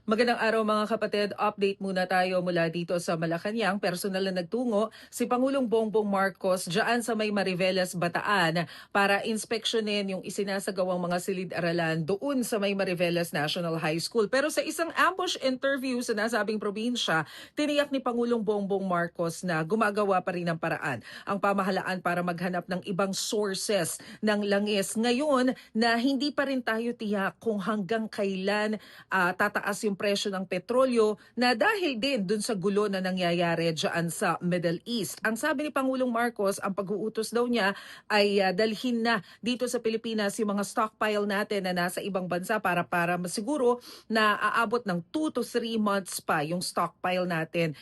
Magandang araw mga kapatid. Update muna tayo mula dito sa Malacanang. Personal na nagtungo si Pangulong Bongbong Marcos diyan sa may Mariveles, Bataan para inspeksyonin yung isinasagawang mga silid-aralan doon sa may Mariveles National High School. Pero sa isang ambush interview sa nasabing probinsya, tiniyak ni Pangulong Bongbong Marcos na gumagawa pa rin ng paraan ang pamahalaan para maghanap ng ibang sources ng langis. Ngayon na hindi pa rin tayo tiyak kung hanggang kailan tataas yung presyo ng petrolyo na dahil din dun sa gulo na nangyayari dyan sa Middle East. Ang sabi ni Pangulong Marcos, ang pag-uutos daw niya ay dalhin na dito sa Pilipinas yung mga stockpile natin na nasa ibang bansa para masiguro na aabot ng 2 to 3 months pa yung stockpile natin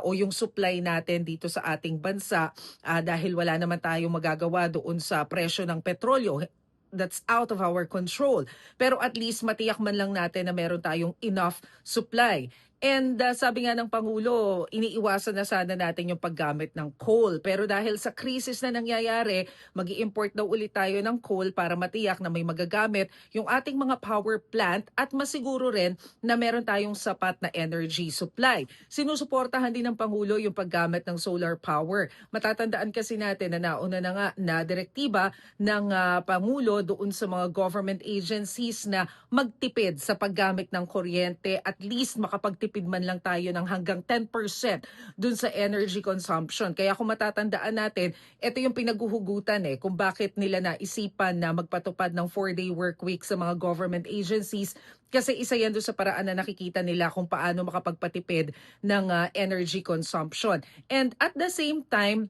o yung supply natin dito sa ating bansa dahil wala naman tayong magagawa doon sa presyo ng petrolyo. That's out of our control. Pero at least matiyak man lang natin na meron tayong enough supply. And sabi nga ng Pangulo, iniiwasan na sana natin yung paggamit ng coal. Pero dahil sa krisis na nangyayari, mag-i-import daw ulit tayo ng coal para matiyak na may magagamit yung ating mga power plant at masiguro rin na meron tayong sapat na energy supply. Sinusuportahan din ng Pangulo yung paggamit ng solar power. Matatandaan kasi natin na nauna na nga na direktiba ng Pangulo doon sa mga government agencies na magtipid sa paggamit ng kuryente, at least makapagtipid man lang tayo ng hanggang 10% dun sa energy consumption. Kaya kung matatandaan natin, ito yung pinaguhugutan kung bakit nila naisipan na magpatupad ng 4-day work week sa mga government agencies. Kasi isa yan doon sa paraan na nakikita nila kung paano makapagpatipid ng energy consumption. And at the same time,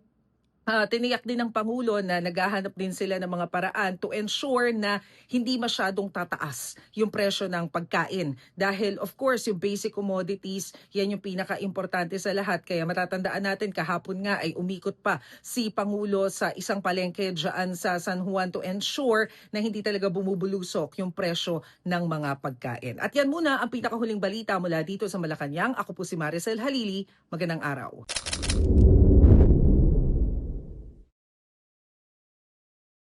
tiniyak din ng Pangulo na naghahanap din sila ng mga paraan to ensure na hindi masyadong tataas yung presyo ng pagkain. Dahil of course, yung basic commodities, yan yung pinaka-importante sa lahat. Kaya matatandaan natin, kahapon nga ay umikot pa si Pangulo sa isang palengke dyan sa San Juan to ensure na hindi talaga bumubulusok yung presyo ng mga pagkain. At yan muna ang pinakahuling balita mula dito sa Malacanang. Ako po si Maricel Halili. Magandang araw.